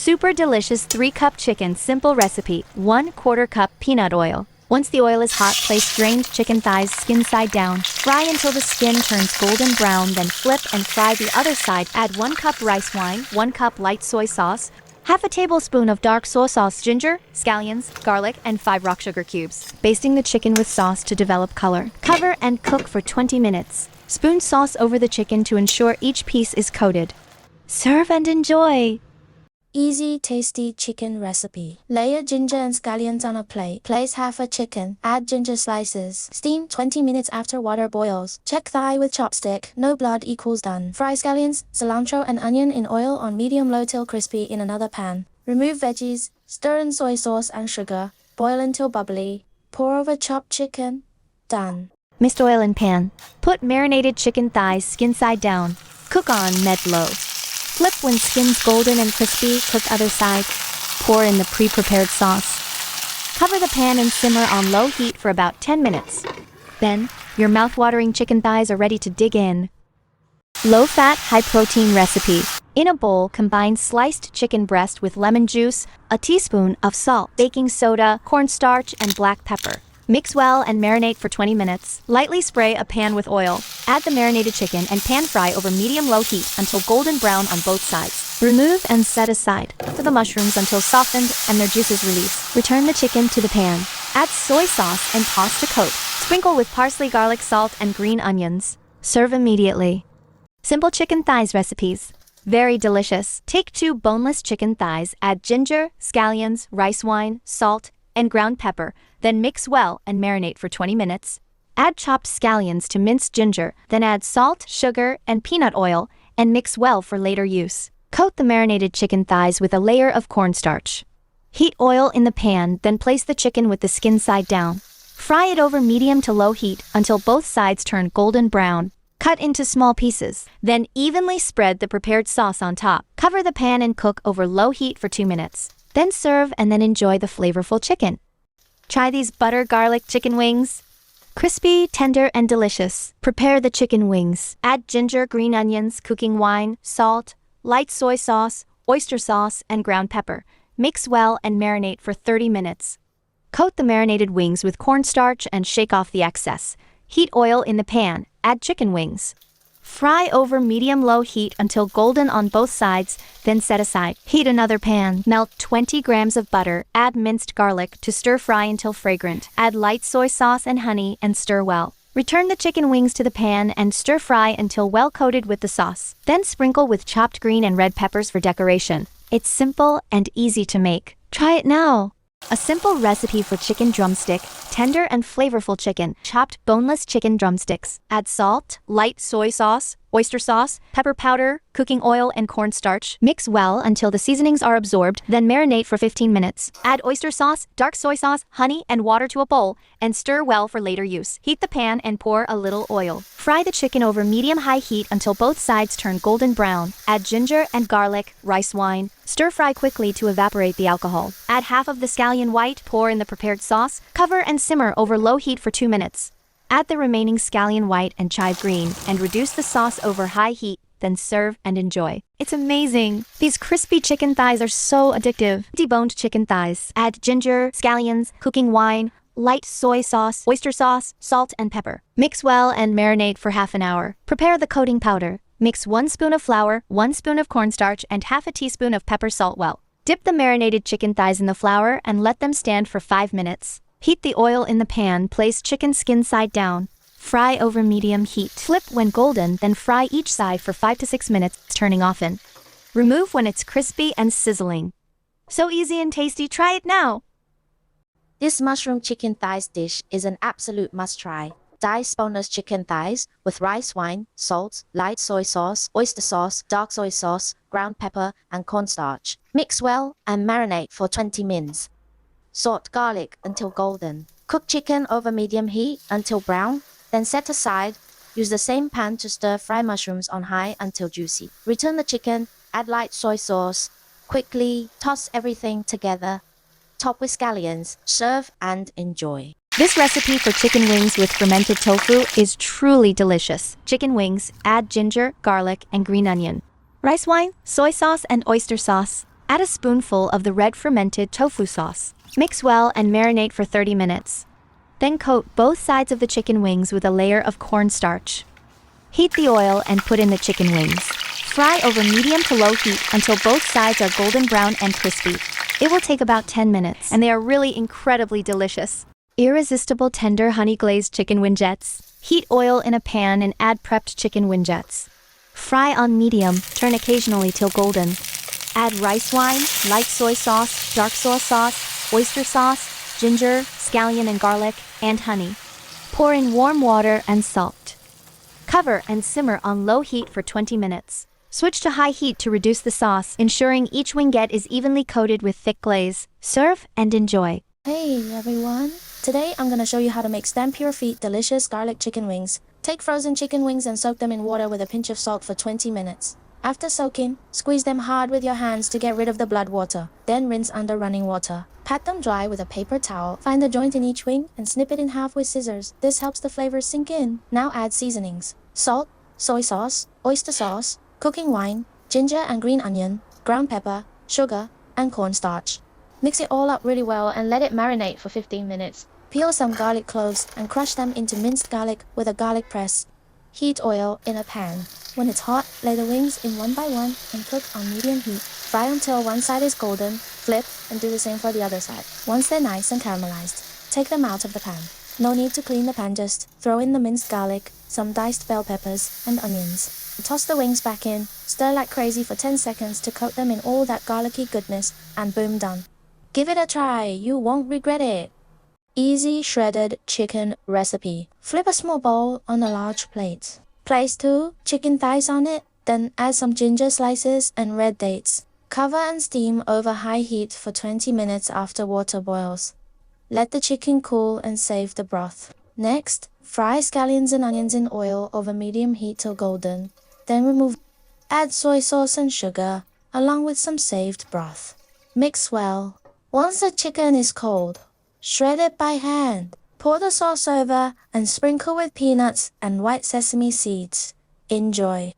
Super delicious 3-cup chicken simple recipe. 1/4 cup peanut oil. Once the oil is hot, place drained chicken thighs skin side down. Fry until the skin turns golden brown, then flip and fry the other side. Add 1 cup rice wine, 1 cup light soy sauce, half a tablespoon of dark soy sauce, ginger, scallions, garlic, and 5 rock sugar cubes. Basting the chicken with sauce to develop color. Cover and cook for 20 minutes. Spoon sauce over the chicken to ensure each piece is coated. Serve and enjoy! Easy, tasty chicken recipe. Layer ginger and scallions on a plate. Place half a chicken. Add ginger slices. Steam 20 minutes after water boils. Check thigh with chopstick. No blood equals done. Fry scallions, cilantro, and onion in oil on medium-low till crispy in another pan. Remove veggies. Stir in soy sauce and sugar. Boil until bubbly. Pour over chopped chicken. Done. Mist oil in pan. Put marinated chicken thighs skin side down. Cook on mid-low. Flip when skin's golden and crispy, cook other side. Pour in the pre-prepared sauce. Cover the pan and simmer on low heat for about 10 minutes. Then, your mouth-watering chicken thighs are ready to dig in. Low-fat, high-protein recipe. In a bowl, combine sliced chicken breast with lemon juice, a teaspoon of salt, baking soda, cornstarch, and black pepper. Mix well and marinate for 20 minutes. Lightly spray a pan with oil. Add the marinated chicken and pan fry over medium-low heat until golden brown on both sides. Remove and set aside. Cook the mushrooms until softened and their juices release. Return the chicken to the pan. Add soy sauce and toss to coat. Sprinkle with parsley, garlic, salt, and green onions. Serve immediately. Simple chicken thighs recipes. Very delicious. Take 2 boneless chicken thighs, add ginger, scallions, rice wine, salt, and ground pepper, then mix well and marinate for 20 minutes. Add chopped scallions to minced ginger, then add salt, sugar, and peanut oil, and mix well for later use. Coat the marinated chicken thighs with a layer of cornstarch. Heat oil in the pan, then place the chicken with the skin side down. Fry it over medium to low heat until both sides turn golden brown. Cut into small pieces, then evenly spread the prepared sauce on top. Cover the pan and cook over low heat for 2 minutes. Then serve and then enjoy the flavorful chicken. Try these butter garlic chicken wings. Crispy, tender, and delicious. Prepare the chicken wings. Add ginger, green onions, cooking wine, salt, light soy sauce, oyster sauce, and ground pepper. Mix well and marinate for 30 minutes. Coat the marinated wings with cornstarch and shake off the excess. Heat oil in the pan. Add chicken wings. Fry over medium-low heat until golden on both sides, then set aside. Heat another pan. Melt 20 grams of butter. Add minced garlic to stir fry until fragrant. Add light soy sauce and honey and stir well. Return the chicken wings to the pan and stir fry until well coated with the sauce. Then sprinkle with chopped green and red peppers for decoration. It's simple and easy to make. Try it now. A simple recipe for chicken drumstick, tender and flavorful chicken, chopped boneless chicken drumsticks. Add salt, light soy sauce, oyster sauce, pepper powder, cooking oil, and cornstarch. Mix well until the seasonings are absorbed, then marinate for 15 minutes. Add oyster sauce, dark soy sauce, honey, and water to a bowl, and stir well for later use. Heat the pan and pour a little oil. Fry the chicken over medium-high heat until both sides turn golden brown. Add ginger and garlic, rice wine. Stir fry quickly to evaporate the alcohol. Add half of the scallion white, pour in the prepared sauce, cover and simmer over low heat for 2 minutes. Add the remaining scallion white and chive green, and reduce the sauce over high heat, then serve and enjoy. It's amazing! These crispy chicken thighs are so addictive. Deboned chicken thighs. Add ginger, scallions, cooking wine, light soy sauce, oyster sauce, salt, and pepper. Mix well and marinate for half an hour. Prepare the coating powder. Mix 1 spoon of flour, 1 spoon of cornstarch, and half a teaspoon of pepper salt well. Dip the marinated chicken thighs in the flour and let them stand for 5 minutes. Heat the oil in the pan, place chicken skin side down. Fry over medium heat. Flip when golden, then fry each side for 5 to 6 minutes, turning often. Remove when it's crispy and sizzling. So easy and tasty, try it now! This mushroom chicken thighs dish is an absolute must-try. Dice boneless chicken thighs with rice wine, salt, light soy sauce, oyster sauce, dark soy sauce, ground pepper, and cornstarch. Mix well and marinate for 20 minutes. Salt garlic until golden. Cook chicken over medium heat until brown, then set aside. Use the same pan to stir fry mushrooms on high until juicy. Return the chicken, add light soy sauce. Quickly toss everything together. Top with scallions. Serve and enjoy. This recipe for chicken wings with fermented tofu is truly delicious. Chicken wings, add ginger, garlic, and green onion. Rice wine, soy sauce, and oyster sauce. Add a spoonful of the red fermented tofu sauce. Mix well and marinate for 30 minutes. Then coat both sides of the chicken wings with a layer of cornstarch. Heat the oil and put in the chicken wings. Fry over medium to low heat until both sides are golden brown and crispy. It will take about 10 minutes, and they are really incredibly delicious. Irresistible tender honey glazed chicken wingettes. Heat oil in a pan and add prepped chicken wingettes. Fry on medium, turn occasionally till golden. Add rice wine, light soy sauce, dark soy sauce, oyster sauce, ginger, scallion and garlic, and honey. Pour in warm water and salt. Cover and simmer on low heat for 20 minutes. Switch to high heat to reduce the sauce, ensuring each wingette is evenly coated with thick glaze. Serve and enjoy. Hey everyone! Today I'm gonna show you how to make stem pure feet delicious garlic chicken wings. Take frozen chicken wings and soak them in water with a pinch of salt for 20 minutes. After soaking, squeeze them hard with your hands to get rid of the blood water. Then rinse under running water. Pat them dry with a paper towel. Find the joint in each wing and snip it in half with scissors. This helps the flavors sink in. Now add seasonings: salt, soy sauce, oyster sauce, cooking wine, ginger and green onion, ground pepper, sugar, and cornstarch. Mix it all up really well and let it marinate for 15 minutes. Peel some garlic cloves and crush them into minced garlic with a garlic press. Heat oil in a pan. When it's hot, lay the wings in one by one and cook on medium heat. Fry until one side is golden, flip, and do the same for the other side. Once they're nice and caramelized, take them out of the pan. No need to clean the pan, just throw in the minced garlic, some diced bell peppers, and onions. Toss the wings back in, stir like crazy for 10 seconds to coat them in all that garlicky goodness, and boom, done. Give it a try, you won't regret it. Easy shredded chicken recipe. Flip a small bowl on a large plate. Place 2 chicken thighs on it, then add some ginger slices and red dates. Cover and steam over high heat for 20 minutes after water boils. Let the chicken cool and save the broth. Next, fry scallions and onions in oil over medium heat till golden. Then remove. Add soy sauce and sugar, along with some saved broth. Mix well. Once the chicken is cold, shred it by hand. Pour the sauce over and sprinkle with peanuts and white sesame seeds. Enjoy.